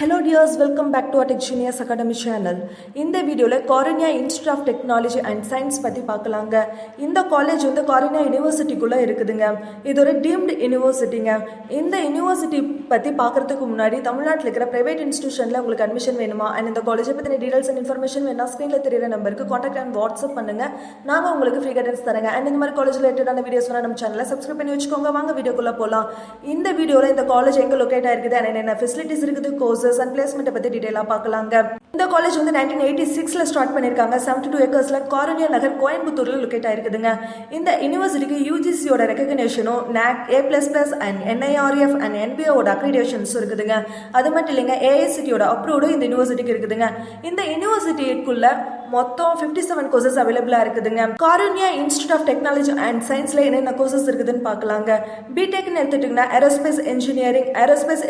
Hello dears, welcome back to our Tech Genius Academy channel. இந்த வீடியோல Karunya institute of technology and science பத்தி பார்க்கலாங்க. இந்த காலேஜ் வந்து காரனியா யூனிவர்சிட்டிக்குள்ள இருக்குதுங்க. இது ஒரு டீம்டு யூனிவர்சிட்டிங்க. இந்த யூனிவர்சிட்டி பத்தி பார்க்கறதுக்கு முன்னாடி தமிழ்நாட்டில் இருக்கிற பிரைவேட் இன்ஸ்டிடியூஷன்ல உங்களுக்கு அட்மிஷன் வேணுமா அண்ட் இந்த காலேஜை பத்தின டீடைல்ஸ் அண்ட் இன்ஃபர்மேஷன் வேணா ஸ்கிரீன்ல தெரியுற நம்பருக்கு கான்டாக்ட் அண்ட் வாட்ஸ்அப் பண்ணுங்க. நாங்க உங்களுக்கு ஃப்ரீ கைடன்ஸ் தரேங்க. அண்ட் இந்த மாதிரி காலேஜ் ரிலேட்டடான வீடியோஸ் வேணா நம்ம சேனலை சப்ஸ்கிரைப் பண்ணி வச்சுக்கோங்க. வாங்க வீடியோக்குள்ள போலாம். இந்த வீடியோல இந்த காலேஜ் எங்க லொகேட் ஆயிருக்குது அண்ட் என்ன ஃபெசிலிட்டிஸ் இருக்குது, கோர்ஸ் and placement பத்தி டீடைலா பார்க்கலாங்க. இந்த காலேஜ் வந்து 1986ல ஸ்டார்ட் பண்ணிருக்காங்க. 72 ஏக்கர்ஸ்ல காரனியா நகர் கோயம்புத்தூர்ல லொகேட் ஆயிருக்குதுங்க. இந்த யுனிவர்சிட்டிக்கு யூஜிசியோட ரெகக்னிஷனும் NAC A++ and NIRF and NBA ஓட அக்ரிடேஷன்ஸ் இருக்குதுங்க. அது மட்டும் இல்லைங்க, AICTயோட அப்ரூவ்டும் இந்த யூனிவர்சிட்டிக்கு இருக்குதுங்க. இந்த யூனிவர்சிட்டிக்குள்ள மொத்தம் 57 கோர்சஸ் அவைலபிளா இருக்குதுங்க. Karunya institute of technology and சயின்ஸ்ல என்னென்ன கோர்சஸ் இருக்குதுன்னு பார்க்கலாங்க. பிடெக்னு எடுத்துட்டீங்கன்னா aerospace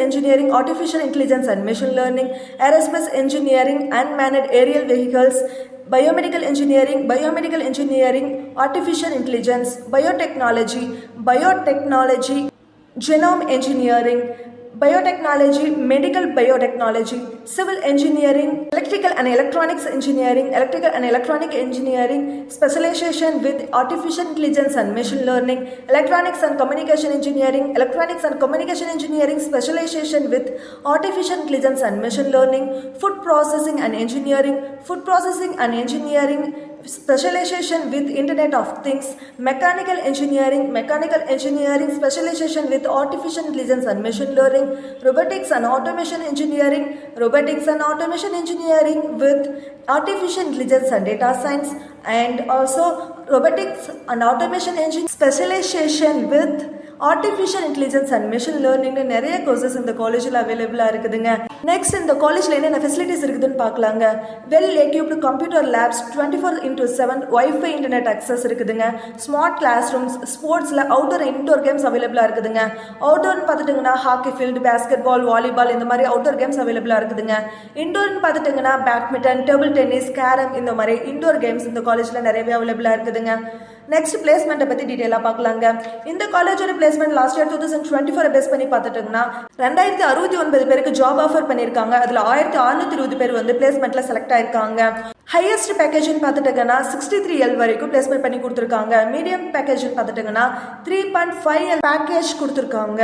engineering, artificial intelligence and machine learning, aerospace engineering, unmanned aerial vehicles, biomedical engineering, artificial intelligence, biotechnology, genome engineering, biotechnology, medical biotechnology, civil engineering, electrical and electronic engineering, specialization with artificial intelligence and machine learning, electronics and communication engineering, specialization with artificial intelligence and machine learning, food processing and engineering, specialization with internet of things, mechanical engineering, specialization with artificial intelligence and machine learning, robotics and automation engineering with artificial intelligence and data science, and also robotics and automation engineering specialization with artificial intelligence and machine லேர்னிங்னு நிறைய கோர்சஸ் இந்த காலேஜில் அவைலபிளாக இருக்குதுங்க. Next இந்த காலேஜில் என்னென்ன ஃபெசிலிட்டிஸ் இருக்குதுன்னு பார்க்கலாங்க. Well equipped computer labs, 24/7 wifi internet access இருக்குதுங்க. ஸ்மார்ட் கிளாஸ் ரூம்ஸ், ஸ்போர்ட்ஸில் அவுட்டோர் இன்டோர் கேம்ஸ் அவைலபிளாக இருக்குதுங்க. அவுட்டோர்னு பார்த்துட்டிங்கன்னா hockey field, basketball, volleyball இந்த மாதிரி அவுட்டோர் கேம்ஸ் அவைலபிளாக இருக்குதுங்க. இண்டோர்னு பார்த்துட்டிங்கன்னா பேட்மிண்டன், டேபிள் டென்னிஸ், கேரம் இந்த மாதிரி இண்டோர் கேம்ஸ் இந்த காலேஜில் நிறையவே அவைலபிளாக இருக்குதுங்க. நெக்ஸ்ட் பிளேஸ்மெண்ட்டை பற்றி டீட்டெயிலாக பார்க்கலாங்க. இந்த காலேஜோட பிளேஸ்மெண்ட் லாஸ்ட் இயர் 2024 பேஸ் பண்ணி பார்த்துட்டோம்னா 2069 பேருக்கு ஜாப் ஆஃபர் பண்ணியிருக்காங்க. அதில் 1620 பேர் வந்து பிளேஸ்மெண்ட்டில் செலக்ட் ஆயிருக்காங்க. ஹையஸ்ட் பேக்கேஜ்னு பார்த்துட்டீங்கன்னா 63L வரைக்கும் பிளேஸ்மெண்ட் பண்ணி கொடுத்துருக்காங்க. மீடியம் பேக்கேஜ்னு பார்த்துட்டீங்கன்னா 3.5L பேக்கேஜ் கொடுத்துருக்காங்க.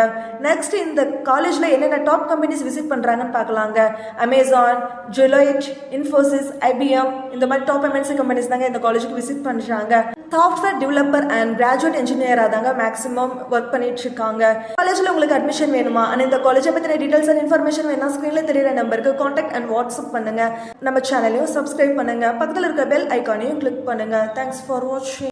நெக்ஸ்ட் இந்த காலேஜில் என்னென்ன டாப் கம்பெனிஸ் விசிட் பண்ணுறாங்கன்னு பார்க்கலாங்க. அமேசான், Deloitte, Infosys, IBM இந்த மாதிரி டாப் MNC கம்பெனிஸ் தாங்க இந்த காலேஜுக்கு விசிட் பண்ணுறாங்க. சாஃப்ட்வேர் டெவலப்பர் அண்ட் கிராஜுவேட் இன்ஜினியராக தாங்க மேக்ஸிமம் ஒர்க் பண்ணிட்டு இருக்காங்க. காலேஜில் உங்களுக்கு அட்மிஷன் வேணுமா அண்ட் இந்த காலேஜை பற்றின டீடைல்ஸ் அண்ட் இன்ஃபர்மேஷன் வேணா ஸ்க்ரீனில் தெரியுற நம்பருக்கு கான்டாக்ட் அண்ட் வாட்ஸ்அப் பண்ணுங்க. நம்ம சேனலையும் சப்ஸ்கிரைப் பண்ணுங்க. பக்கத்தில் இருக்க பெல் ஐக்கானையும் கிளிக் பண்ணுங்க. தேங்க்ஸ் ஃபார் வாட்சிங்.